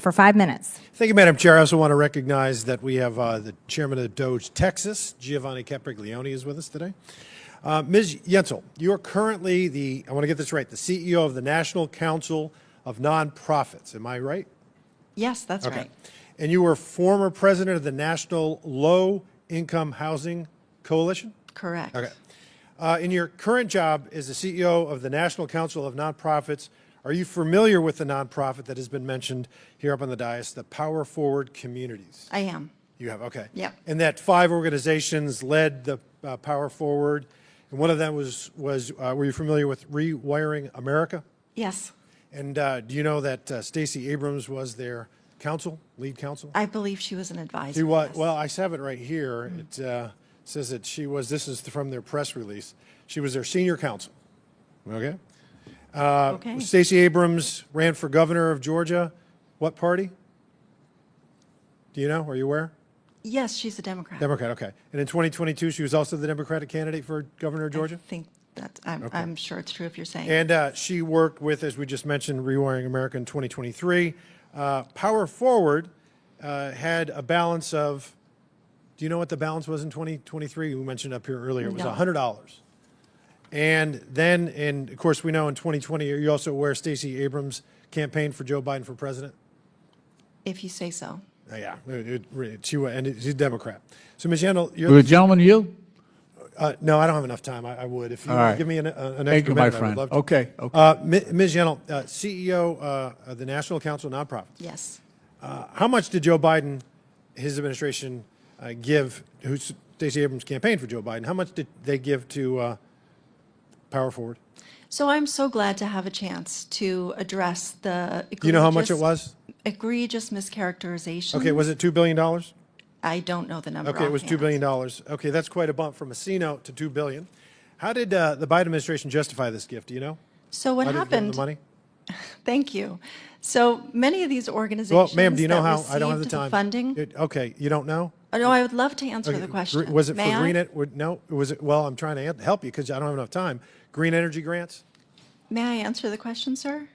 for 5 minutes. Thank you, Madam Chair. I also want to recognize that we have the chairman of Doge Texas, Giovanni Capriglione, is with us today. Ms. Yensel, you are currently I want to get this right, the CEO of the National Council of Nonprofits. Am I right? Yes, that's right. And you were former president of the National Low Income Housing Coalition? Correct. Okay. In your current job as the CEO of the National Council of Nonprofits, are you familiar with the nonprofit that has been mentioned here up on the dais, the Power Forward Communities? I am. You have, okay. Yep. And that 5 organizations led the Power Forward, and one of them was were you familiar with Rewiring America? Yes. And do you know that Stacey Abrams was their lead counsel? I believe she was an advisor. She was. Yes. Well, I have it right here. It says that she was, this is from their press release, she was their senior counsel. Okay? Okay. Stacey Abrams ran for governor of Georgia. What party? Do you know? Are you aware? Yes, she's a Democrat. Democrat, okay. And in 2022, she was also the Democratic candidate for governor of Georgia? I think that I'm sure it's true if you're saying. And she worked with, as we just mentioned, Rewiring America in 2023. Power Forward had a balance of, do you know what the balance was in 2023? We mentioned up here earlier. It was No. $100. And then, of course, we know in 2020, are you also aware Stacey Abrams campaigned for Joe Biden for president? If you say so. Yeah, she's a Democrat. So, Ms. Yendel, Will the gentleman yield? no, I don't have enough time. I would. If you All right. give me an extra Thank you, minute, my I would friend. love to. Okay. Ms. Yendel, CEO of the National Council of Nonprofits. Yes. How much did Joe Biden, his administration, give, Stacey Abrams campaigned for Joe Biden, how much did they give to Power Forward? So I'm so glad to have a chance to address the Do you know how much it was? egregious mischaracterization. Okay, was it $2 billion? I don't know the number. Okay, it was $2 offhand. billion. Okay, that's quite a bump from a C note to $2 billion. How did the Biden administration justify this gift? Do you know? So what How did they give them happened? the money? Thank you. So many of these Well, organizations. ma'am, do you know that how? I don't have the received time. funding. Okay, you don't know? Oh, no, I would love to answer Okay, the question. Was it May for I? green? No, was it? Well, I'm trying to help you because I don't have enough time. Green energy grants? May I answer the question, sir?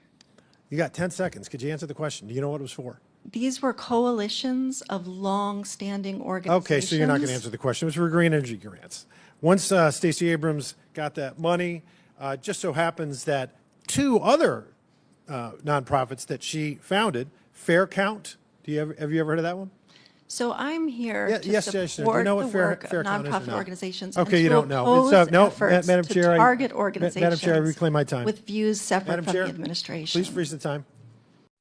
You got 10 seconds. Could you answer the question? Do you know what it was for? These were coalitions of long-standing organizations. Okay, so you're not going to answer the question. It was for green energy grants. Once Stacey Abrams got that money, it just so happens that 2 other nonprofits that she founded, Fair Count. Have you ever heard of that one? So I'm here to yes, sir. Do you support know the what Fair work of Count is or nonprofit not? organizations. Okay, and you to don't know. oppose no, efforts Madam to Chair, target organizations. Madam Chair, I reclaim my time. With views separate Madam from Chair, the administration. please freeze the time.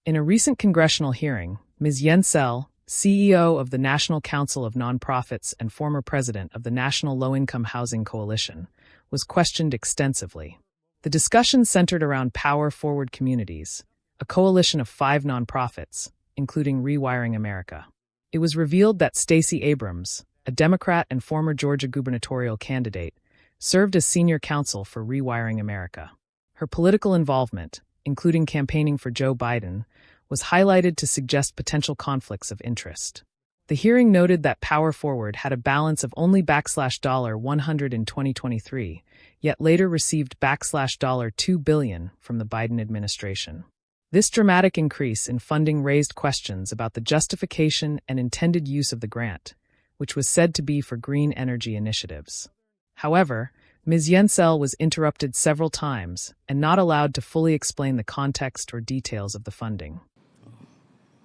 In a recent congressional hearing, Ms. Yensel, CEO of the National Council of Nonprofits and former president of the National Low-Income Housing Coalition, was questioned extensively. The discussion centered around Power Forward Communities, a coalition of 5 nonprofits, including Rewiring America. It was revealed that Stacey Abrams, a Democrat and former Georgia gubernatorial candidate, served as senior counsel for Rewiring America. Her political involvement, including campaigning for Joe Biden, was highlighted to suggest potential conflicts of interest. The hearing noted that Power Forward had a balance of only $100 in 2023, yet later received $2 billion from the Biden administration. This dramatic increase in funding raised questions about the justification and intended use of the grant, which was said to be for green energy initiatives. However, Ms. Yensel was interrupted several times and not allowed to fully explain the context or details of the funding.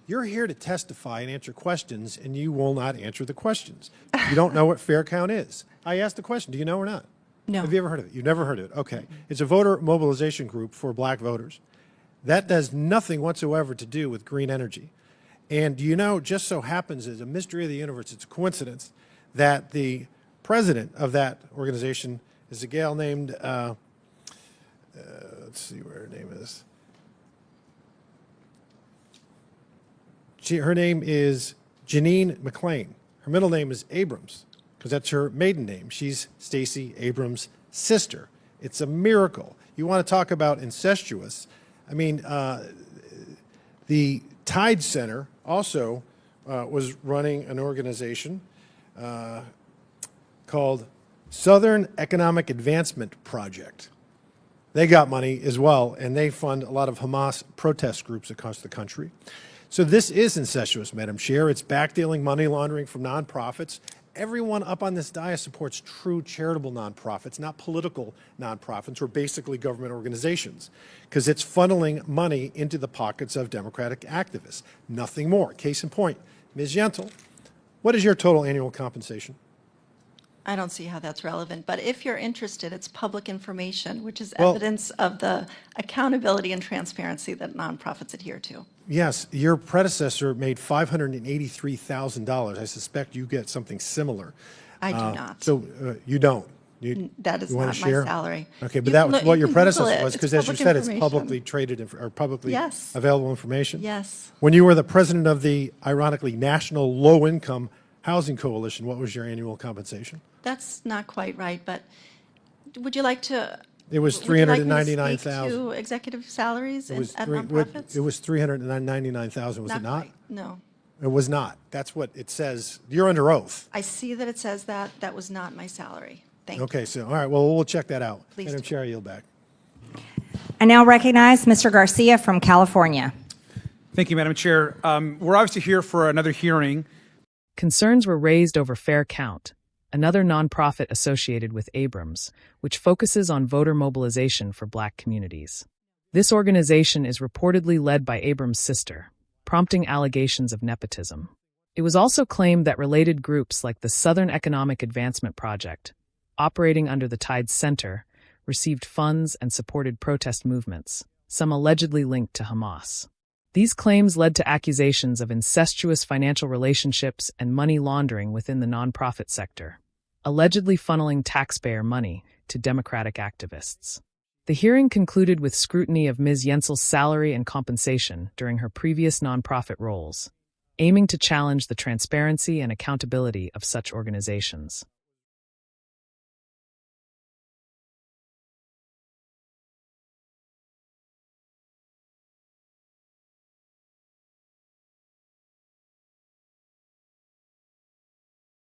You're here to testify and answer questions, and you will not answer the questions. You don't know what Fair Count is. I asked the question. Do you know or not? No. Have you ever heard of it? You've never heard of it. Okay. It's a voter mobilization group for black voters. That does nothing whatsoever to do with green energy. And do you know, just so happens, as a mystery of the universe, it's a coincidence that the president of that organization is a gal named, let's see where her name is. Her name is Janine McClain. Her middle name is Abrams, because that's her maiden name. She's Stacey Abrams' sister. It's a miracle. You want to talk about incestuous. I mean, the Tide Center also was running an organization called Southern Economic Advancement Project. They got money as well, and they fund a lot of Hamas protest groups across the country. So this is incestuous, Madam Chair. It's backdealing, money laundering from nonprofits. Everyone up on this dais supports true charitable nonprofits, not political nonprofits or basically government organizations, because it's funneling money into the pockets of Democratic activists. Nothing more. Case in point, Ms. Yensel, what is your total annual compensation? I don't see how that's relevant, but if you're interested, it's public information, which is Well- evidence of the accountability and transparency that nonprofits adhere to. Yes, your predecessor made $583,000. I suspect you get something similar. I do not. So you don't? That is you wanna not my share? salary. Okay, but You that can was look- what you your can Google predecessor it. was, It's because as you public said, it's information. publicly traded or publicly Yes. available information? Yes. When you were the president of the, ironically, National Low-Income Housing Coalition, what was your annual compensation? That's not quite right, but would you like to? It was would you like me to speak $399,000. to executive salaries It was at three- nonprofits? It was $399,000, was it not? quite, no. It was not. That's what it says. You're under oath. I see that it says that. That was not my salary. Thank you. Okay, so, all right, well, we'll check that out. Please Madam do. Chair, I yield back. I now recognize Mr. Garcia from California. Thank you, Madam Chair. We're obviously here for another hearing. Concerns were raised over Fair Count, another nonprofit associated with Abrams, which focuses on voter mobilization for Black communities. This organization is reportedly led by Abrams' sister, prompting allegations of nepotism. It was also claimed that related groups like the Southern Economic Advancement Project, operating under the Tides Center, received funds and supported protest movements, some allegedly linked to Hamas. These claims led to accusations of incestuous financial relationships and money laundering within the nonprofit sector, allegedly funneling taxpayer money to Democratic activists. The hearing concluded with scrutiny of Ms. Yensel's salary and compensation during her previous nonprofit roles, aiming to challenge the transparency and accountability of such organizations.